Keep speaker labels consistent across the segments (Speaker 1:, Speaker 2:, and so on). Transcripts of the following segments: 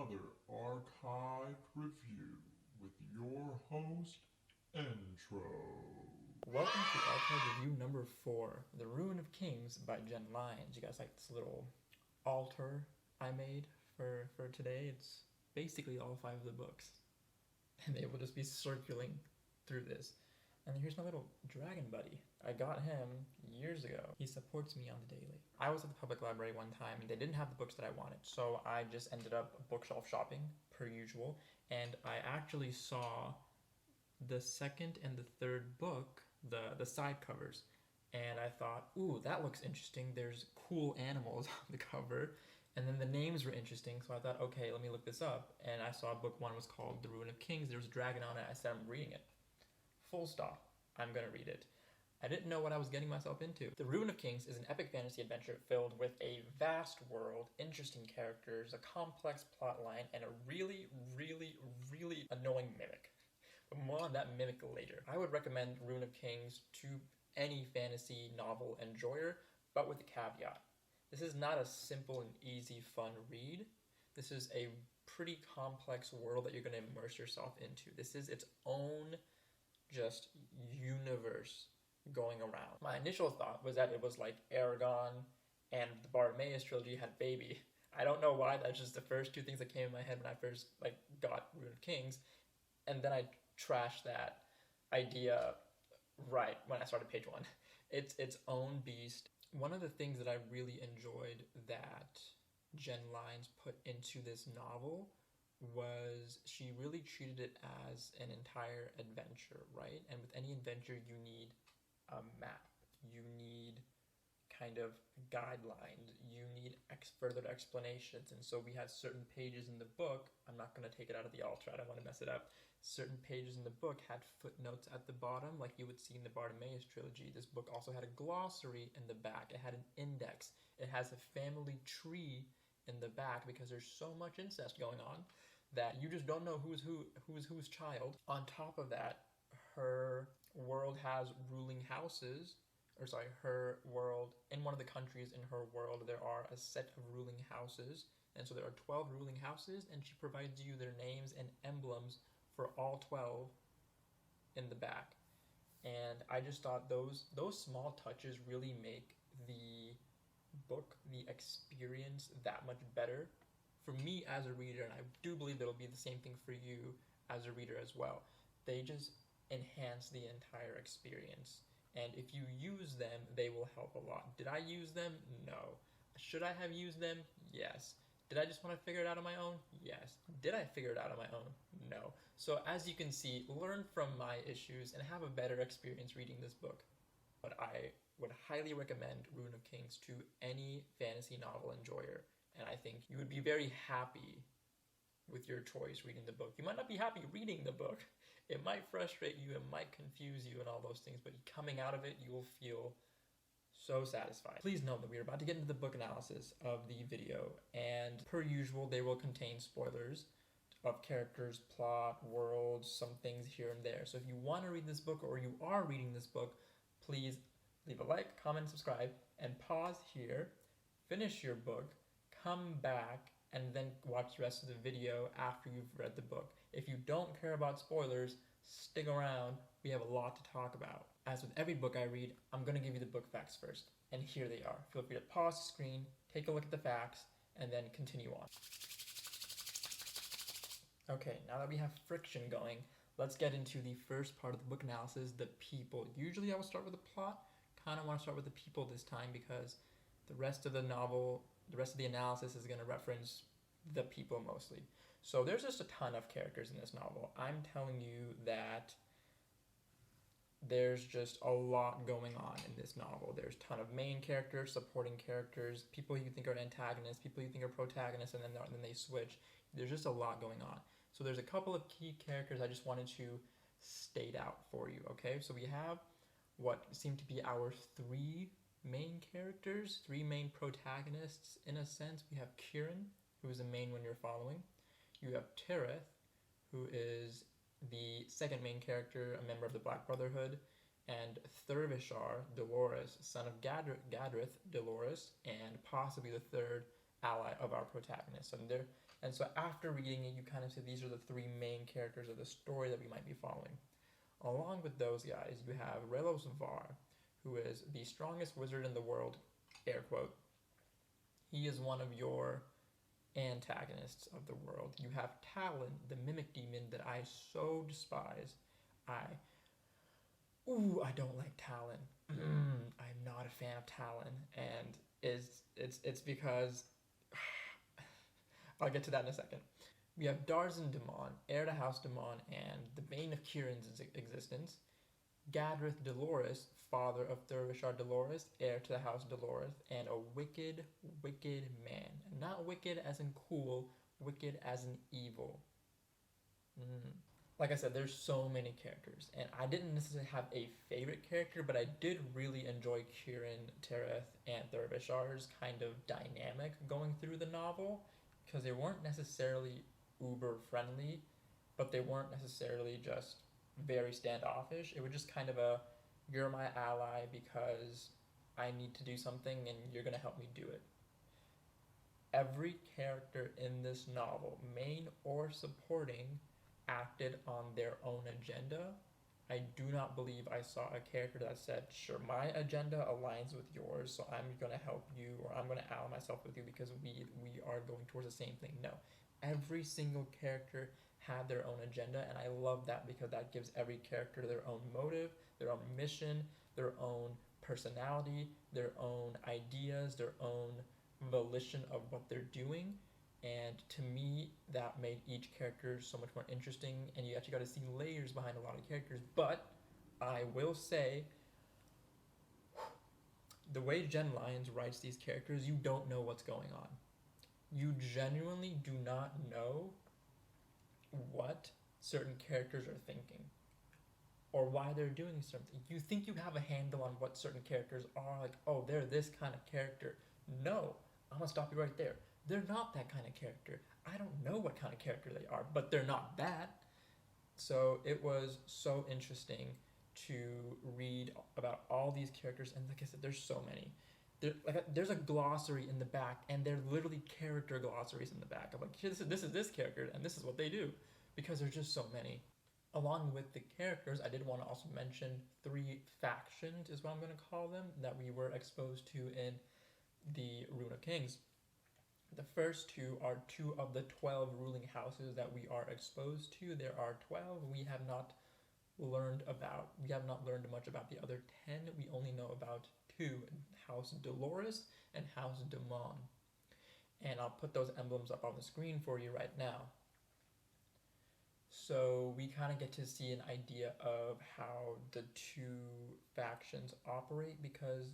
Speaker 1: another archived review with your host, Intro.
Speaker 2: Welcome to Archive Review number 4, The Ruin of Kings by Jen Lyons. You guys like this little altar I made for today? It's basically all 5 of the books. And they will just be circling through this. And here's my little dragon buddy. I got him years ago. He supports me on the daily. I was at the public library one time and they didn't have the books that I wanted. So I just ended up bookshelf shopping, per usual. And I actually saw the second and the third book, the side covers, and I thought, ooh, that looks interesting. There's cool animals on the cover, and then the names were interesting, so I thought, okay, let me look this up. And I saw book 1 was called The Ruin of Kings. There was a dragon on it. I said, I'm reading it. Full stop. I'm gonna read it. I didn't know what I was getting myself into. The Ruin of Kings is an epic fantasy adventure filled with a vast world, interesting characters, a complex plot line, and a really, really, really annoying mimic. But more on that mimic later. I would recommend Ruin of Kings to any fantasy novel enjoyer, but with a caveat. This is not a simple and easy, fun read. This is a pretty complex world that you're going to immerse yourself into. This is its own just universe going around. My initial thought was that it was like Aragon and the Bartimaeus trilogy had baby. I don't know why, that's just the first 2 things that came in my head when I first got Ruin of Kings. And then I trashed that idea right when I started page 1. It's its own beast. One of the things that I really enjoyed that Jen Lyons put into this novel was she really treated it as an entire adventure, right? And with any adventure, you need a map. You need kind of guidelines. You need further explanations. And so we had certain pages in the book. I'm not going to take it out of the altar. I don't want to mess it up. Certain pages in the book had footnotes at the bottom, like you would see in the Bartimaeus trilogy. This book also had a glossary in the back. It had an index. It has a family tree in the back because there's so much incest going on that you just don't know who's whose child. On top of that, her world has ruling houses. Her world, in one of the countries in her world, there are a set of ruling houses. And so there are 12 ruling houses, and she provides you their names and emblems for all 12 in the back. And I just thought those small touches really make the book, the experience, that much better for me as a reader, and I do believe it'll be the same thing for you as a reader as well. They just enhance the entire experience. And if you use them, they will help a lot. Did I use them? No. Should I have used them? Yes. Did I just want to figure it out on my own? Yes. Did I figure it out on my own? No. So as you can see, learn from my issues and have a better experience reading this book. But I would highly recommend Ruin of Kings to any fantasy novel enjoyer. And I think you would be very happy with your choice reading the book. You might not be happy reading the book. It might frustrate you, it might confuse you and all those things, but coming out of it, you will feel so satisfied. Please note that we are about to get into the book analysis of the video, and per usual, they will contain spoilers of characters, plot, worlds, some things here and there. So if you want to read this book or you are reading this book, please leave a like, comment, subscribe, and pause here, finish your book, come back, and then watch the rest of the video after you've read the book. If you don't care about spoilers, stick around. We have a lot to talk about. As with every book I read, I'm going to give you the book facts first. And here they are. Feel free to pause the screen, take a look at the facts, and then continue on. Okay, now that we have friction going, let's get into the first part of the book analysis, the people. Usually I will start with the plot. Kind of want to start with the people this time because the rest of the novel, the rest of the analysis is going to reference the people mostly. So there's just a ton of characters in this novel. I'm telling you that there's just a lot going on in this novel. There's a ton of main characters, supporting characters, people you think are antagonists, people you think are protagonists, and then they switch. There's just a lot going on. So there's a couple of key characters I just wanted to state out for you, okay? So we have what seem to be our 3 main characters, 3 main protagonists in a sense. We have Kieran, who is the main one you're following. You have Tereth, who is the second main character, a member of the Black Brotherhood, and Thurvishar, Dolores, son of Gadrith, Dolores, and possibly the third ally of our protagonist. And so after reading it, you kind of see these are the three main characters of the story that we might be following. Along with those guys, you have Relos Var, who is the strongest wizard in the world, air quote. He is one of your antagonists of the world. You have Talon, the mimic demon that I so despise. I don't like Talon. I'm not a fan of Talon, and it's because I'll get to that in a second. We have Darzan Damon, heir to House Damon and the bane of Kieran's existence. Gadrith Dolores, father of Thurvishar Dolores, heir to the House Dolores, and a wicked, wicked man. Not wicked as in cool, wicked as in evil. Like I said, there's so many characters, and I didn't necessarily have a favorite character, but I did really enjoy Kieran, Tereth, and Thurvishar's kind of dynamic going through the novel, because they weren't necessarily uber friendly, but they weren't necessarily just very standoffish. It was just kind of a, you're my ally because I need to do something and you're going to help me do it. Every character in this novel, main or supporting, acted on their own agenda. I do not believe I saw a character that said, sure, my agenda aligns with yours, so I'm going to help you, or I'm going to ally myself with you because we are going towards the same thing. No. Every single character had their own agenda, and I love that because that gives every character their own motive, their own mission, their own personality, their own ideas, their own volition of what they're doing. And to me, that made each character so much more interesting, and you actually got to see layers behind a lot of characters. But I will say, the way Jen Lyons writes these characters, you don't know what's going on. You genuinely do not know what certain characters are thinking or why they're doing something. You think you have a handle on what certain characters are, like, oh, they're this kind of character. No, I'm gonna stop you right there. They're not that kind of character. I don't know what kind of character they are, but they're not that. So it was so interesting to read about all these characters, and like I said, there's so many. There's a glossary in the back, and they're literally character glossaries in the back. I'm like, this is this character, and this is what they do, because there's just so many. Along with the characters, I did want to also mention 3 factions, is what I'm going to call them, that we were exposed to in the Rune of Kings. The first 2 are 2 of the 12 ruling houses that we are exposed to. There are 12. We have not learned much about the other 10. We only know about 2, House Dolores and House Damon. And I'll put those emblems up on the screen for you right now. So we kind of get to see an idea of how the 2 factions operate, because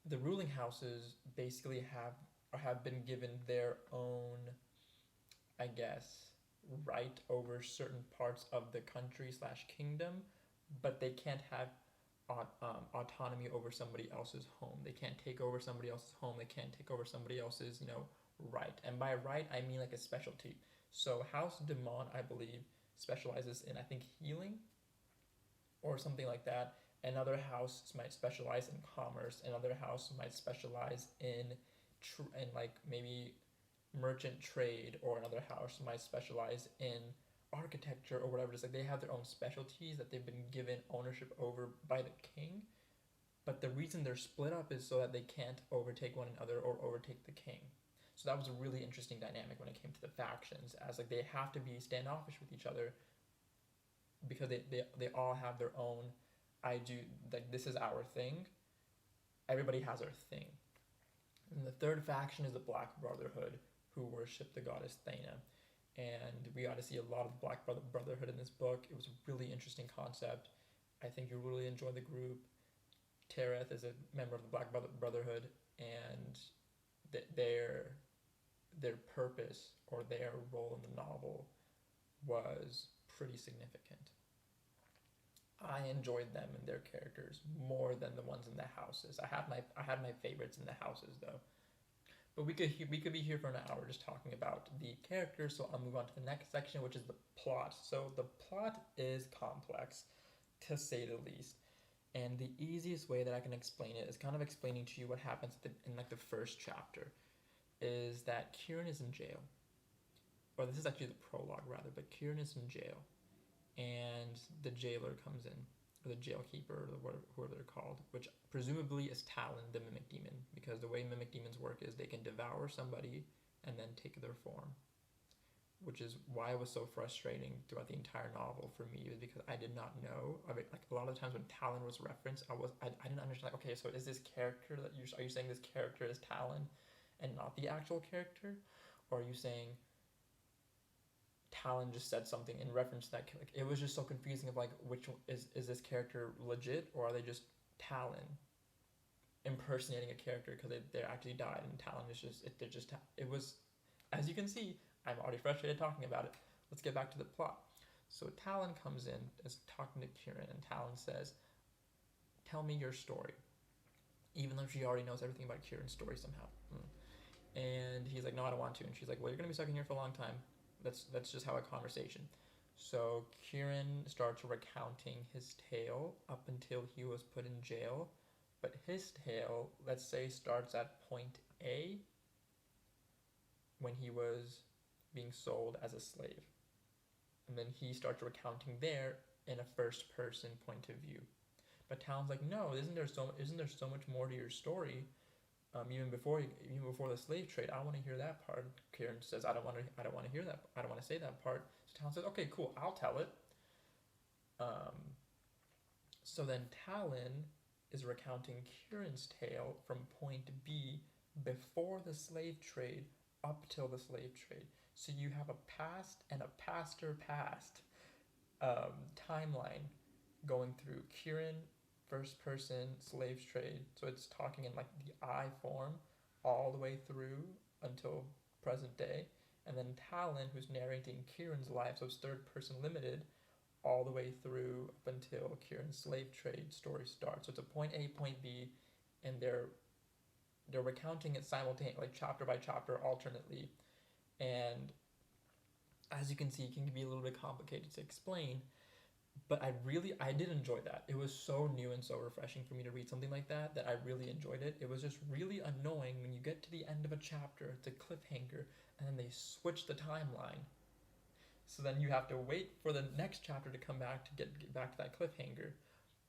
Speaker 2: the ruling houses basically have been given their own, I guess, right over certain parts of the country / kingdom, but they can't have autonomy over somebody else's home. They can't take over somebody else's home. They can't take over somebody else's, right. And by right, I mean like a specialty. So House Damon, I believe, specializes in, I think, healing or something like that. Another house might specialize in commerce. Another house might specialize in like maybe merchant trade, or another house might specialize in architecture or whatever it is. Like, they have their own specialties that they've been given ownership over by the king. But the reason they're split up is so that they can't overtake one another or overtake the king. So that was a really interesting dynamic when it came to the factions, as like they have to be standoffish with each other because they all have their own, this is our thing. Everybody has their thing. And the third faction is the Black Brotherhood, who worship the goddess Thena. And we got to see a lot of the Black Brotherhood in this book. It was a really interesting concept. I think you'll really enjoy the group. Tereth is a member of the Black Brotherhood, and their purpose or their role in the novel was pretty significant. I enjoyed them and their characters more than the ones in the houses. I had my favorites in the houses though. But we could be here for an hour just talking about the characters, so I'll move on to the next section, which is the plot. So the plot is complex, to say the least. And the easiest way that I can explain it is kind of explaining to you what happens in like the first chapter. is that Kieran is in jail. Or this is actually the prologue, rather, but Kieran is in jail. And the jailer comes in, or the jailkeeper, or whoever they're called, which presumably is Talon, the mimic demon, because the way mimic demons work is they can devour somebody and then take their form, which is why it was so frustrating throughout the entire novel for me, is because I did not know. Like a lot of the times when Talon was referenced, I didn't understand. Like, okay, so is this character are you saying this character is Talon, and not the actual character, or are you saying Talon just said something in reference to that? Like, it was just so confusing of like, which is this character legit, or are they just Talon impersonating a character because they actually died, and Talon is just it was, as you can see, I'm already frustrated talking about it. Let's get back to the plot. So Talon comes in, is talking to Kieran, and Talon says, "Tell me your story," even though she already knows everything about Kieran's story somehow. And he's like, "No, I don't want to." And she's like, "Well, you're gonna be stuck in here for a long time. That's just how a conversation." So Kieran starts recounting his tale up until he was put in jail, but his tale, let's say, starts at point A, when he was being sold as a slave, and then he starts recounting there in a first-person point of view. But Talon's like, "No, isn't there so much more to your story? Even before the slave trade, I want to hear that part." Kieran says, I don't want to hear that. I don't want to say that part." So Talon says, "Okay, cool, I'll tell it." So then Talon is recounting Kieran's tale from point B, before the slave trade up till the slave trade. So you have a past and a past timeline going through Kieran, first person, slave trade. So it's talking in like the I form all the way through until present day. And then Talon, who's narrating Kieran's life, so it's third person limited, all the way through up until Kieran's slave trade story starts. So it's a point A, point B, and they're recounting it simultaneously, like chapter by chapter, alternately. And as you can see, it can be a little bit complicated to explain, but I did enjoy that. It was so new and so refreshing for me to read something like that I really enjoyed it. It was just really annoying when you get to the end of a chapter, it's a cliffhanger, and then they switch the timeline. So then you have to wait for the next chapter to come back to get back to that cliffhanger.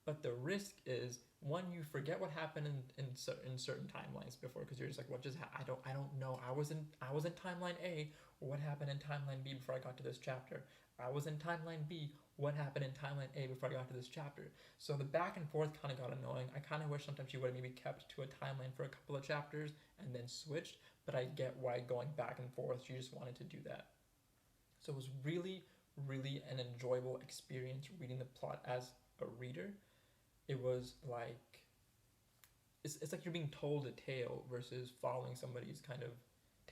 Speaker 2: But the risk is, one, you forget what happened in certain timelines before, because you're just like, what just I don't know. I was in timeline A. What happened in timeline B before I got to this chapter? I was in timeline B. What happened in timeline A before I got to this chapter? So the back and forth kind of got annoying. I kind of wish sometimes she would have maybe kept to a timeline for a couple of chapters and then switched. But I get why going back and forth, she just wanted to do that. So it was really, really an enjoyable experience reading the plot as a reader. It was like, it's like you're being told a tale versus following somebody's kind of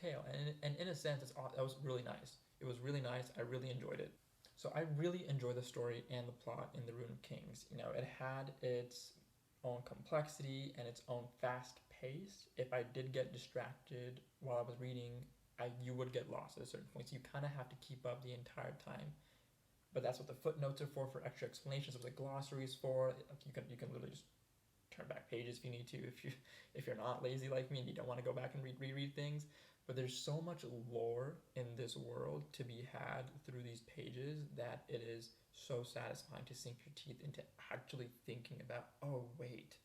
Speaker 2: tale, and in a sense, that was really nice. It was really nice. I really enjoyed it. So I really enjoyed the story and the plot in The Rune of Kings. You know, it had its own complexity and its own fast pace. If I did get distracted while I was reading, you would get lost at a certain point. So you kind of have to keep up the entire time. But that's what the footnotes are for extra explanations. That's what the glossary is for. You can literally just turn back pages if you need to, if you're not lazy like me and you don't want to go back and reread things. But there's so much lore in this world to be had through these pages that it is so satisfying to sink your teeth into actually thinking about, oh wait,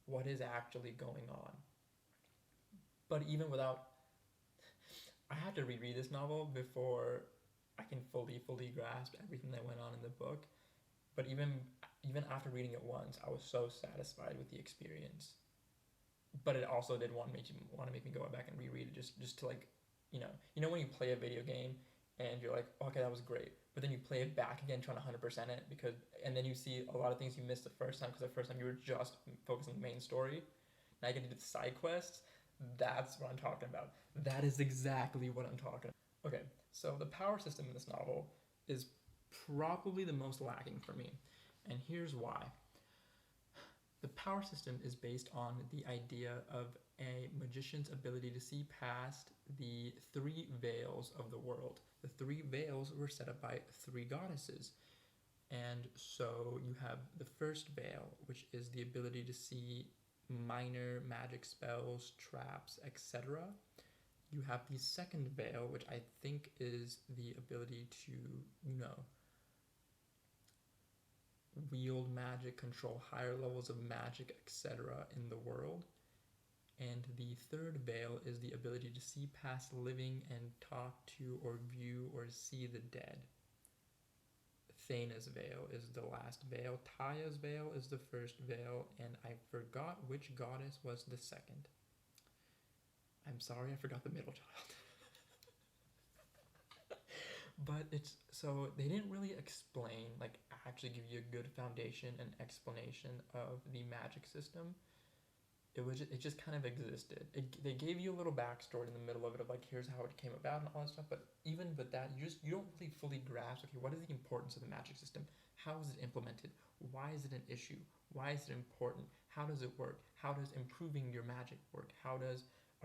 Speaker 2: what is actually going on? But even without, I had to reread this novel before I can fully grasp everything that went on in the book. But even after reading it once, I was so satisfied with the experience. But it also did want to make me go back and reread it just to, like, you know when you play a video game and you're like, okay, that was great, but then you play it back again trying to 100% it, and then you see a lot of things you missed the first time because the first time you were just focused on the main story. Now you get to do the side quests. That's what I'm talking about. That is exactly what I'm talking about. Okay, so the power system in this novel is probably the most lacking for me, and here's why. The power system is based on the idea of a magician's ability to see past the three veils of the world. The three veils were set up by three goddesses. And so you have the first veil, which is the ability to see minor magic spells, traps, etc. you have the second veil, which I think is the ability to, you know, wield magic, control higher levels of magic, etc. in the world. And the third veil is the ability to see past living and talk to or view or see the dead. Thana's veil is the last veil. Taya's veil is the first veil, and I forgot which goddess was the second. I'm sorry, I forgot the middle child. But it's so they didn't really explain, like actually give you a good foundation and explanation of the magic system. It just kind of existed. They gave you a little backstory in the middle of it of like here's how it came about and all that stuff. But even with that, you don't really fully grasp. Okay, what is the importance of the magic system? How is it implemented? Why is it an issue? Why is it important? How does it work? How does improving your magic work? Are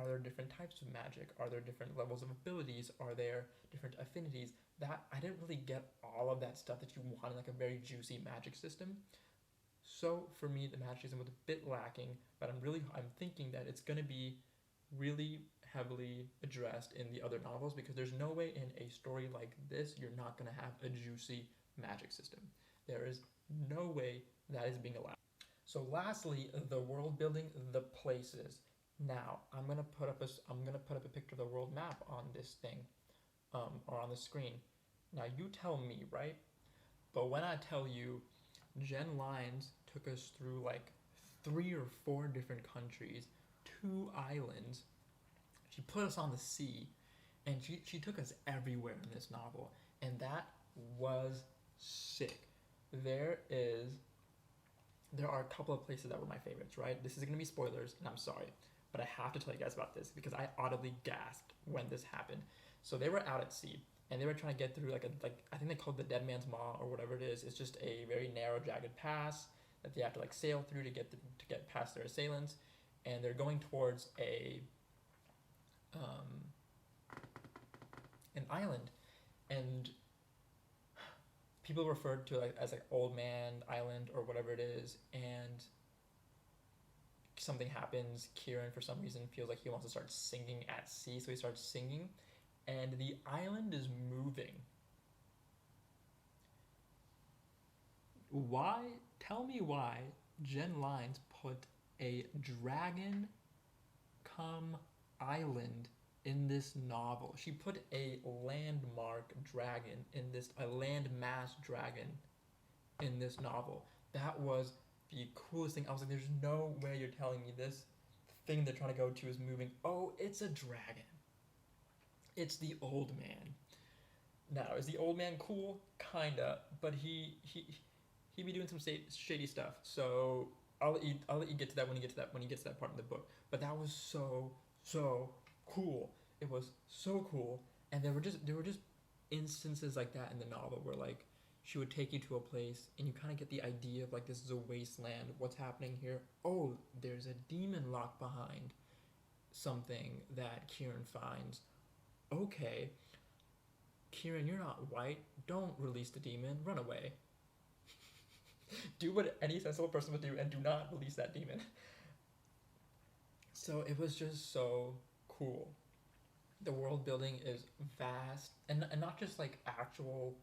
Speaker 2: there different types of magic? Are there different levels of abilities? Are there different affinities? That I didn't really get all of that stuff that you want in like a very juicy magic system. So for me, the magic system was a bit lacking, but I'm thinking that it's gonna be really heavily addressed in the other novels because there's no way in a story like this you're not gonna have a juicy magic system. There is no way that is being allowed. So lastly, the world building, the places. Now I'm gonna put up a picture of the world map on this thing, or on the screen. Now you tell me, right? But when I tell you, Jen Lyons took us through like 3 or 4 different countries, 2 islands. She put us on the sea, and she took us everywhere in this novel, and that was sick. There are a couple of places that were my favorites, right? This is gonna be spoilers, and I'm sorry, but I have to tell you guys about this because I audibly gasped when this happened. So they were out at sea, and they were trying to get through like I think they called it the Dead Man's Maw or whatever it is. It's just a very narrow, jagged pass that they have to like sail through to get past their assailants, and they're going towards an island, and people referred to it as like Old Man Island or whatever it is, and something happens. Kieran, for some reason, feels like he wants to start singing at sea, so he starts singing, and the island is moving. Why? Tell me why Jen Lyons put a dragon come island in this novel. She put a landmark dragon a landmass dragon in this novel. That was the coolest thing. I was like, there's no way you're telling me this thing they're trying to go to is moving. Oh, it's a dragon. It's the old man. Now, is the old man cool? Kinda, but he be doing some shady stuff. So I'll let you get to that when he gets to that part in the book. But that was so cool. It was so cool, and there were just instances like that in the novel where like she would take you to a place and you kind of get the idea of like this is a wasteland. What's happening here? Oh, there's a demon locked behind something that Kieran finds. Okay, Kieran, you're not white. Don't release the demon. Run away. Do what any sensible person would do and do not release that demon. So it was just so cool. The world building is vast, and not just like actual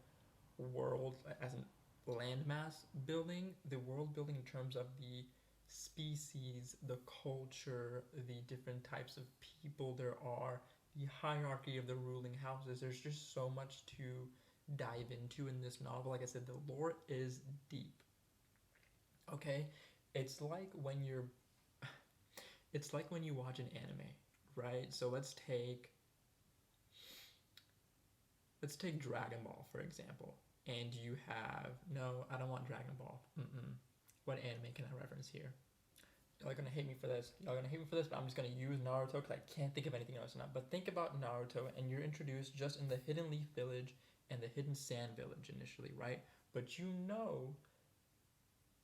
Speaker 2: world as in landmass building, the world building in terms of the species, the culture, the different types of people there are, the hierarchy of the ruling houses. There's just so much to dive into in this novel. Like I said, the lore is deep. Okay? It's like when you watch an anime, right? So let's take Dragon Ball, for example. And you have, no, I don't want Dragon Ball. What anime can I reference here? Y'all are gonna hate me for this. But I'm just gonna use Naruto because I can't think of anything else now. But think about Naruto, and you're introduced just in the Hidden Leaf Village and the Hidden Sand Village initially, right? But you know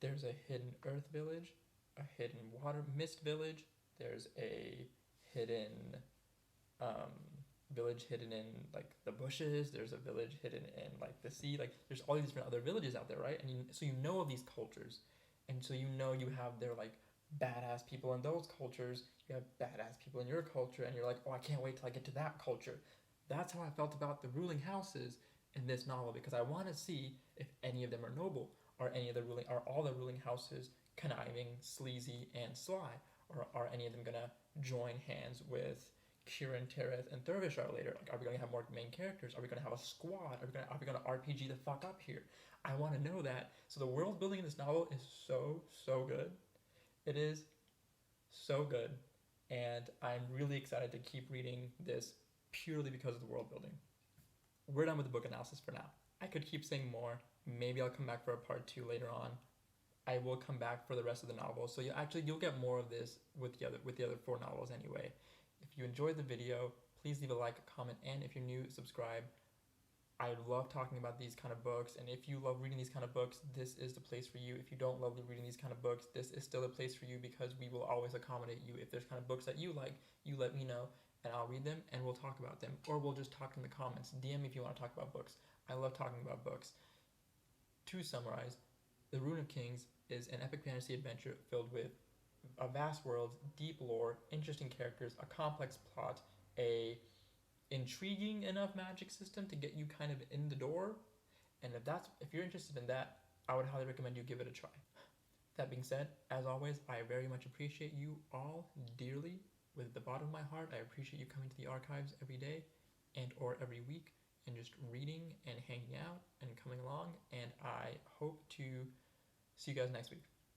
Speaker 2: there's a Hidden Earth Village, a Hidden Water Mist Village, there's a hidden village hidden in like the bushes, there's a village hidden in like the sea, like there's all these different other villages out there, right? And so you know of these cultures, and so you know you have their like badass people in those cultures, you have badass people in your culture, and you're like, oh, I can't wait till I get to that culture. That's how I felt about the ruling houses in this novel, because I want to see if any of them are noble. Are all the ruling houses conniving, sleazy, and sly? Or are any of them gonna join hands with Kieran, Tereth, and Dervishar later? Like, are we gonna have more main characters? Are we gonna have a squad? Are we gonna RPG the fuck up here? I want to know that. So the world building in this novel is so good. It is so good, and I'm really excited to keep reading this purely because of the world building. We're done with the book analysis for now. I could keep saying more. Maybe I'll come back for a part 2 later on. I will come back for the rest of the novel. So you'll get more of this with the other 4 novels anyway. If you enjoyed the video, please leave a like, a comment, and if you're new, subscribe. I love talking about these kind of books, and if you love reading these kind of books, this is the place for you. If you don't love reading these kind of books, this is still a place for you, because we will always accommodate you. If there's kind of books that you like, you let me know, and I'll read them, and we'll talk about them. Or we'll just talk in the comments. DM me if you want to talk about books. I love talking about books. To summarize, The Rune of Kings is an epic fantasy adventure filled with a vast world, deep lore, interesting characters, a complex plot, a intriguing enough magic system to get you kind of in the door. And if you're interested in that, I would highly recommend you give it a try. That being said, as always, I very much appreciate you all dearly. With the bottom of my heart, I appreciate you coming to the archives every day and or every week and just reading and hanging out and coming along. And I hope to see you guys next week.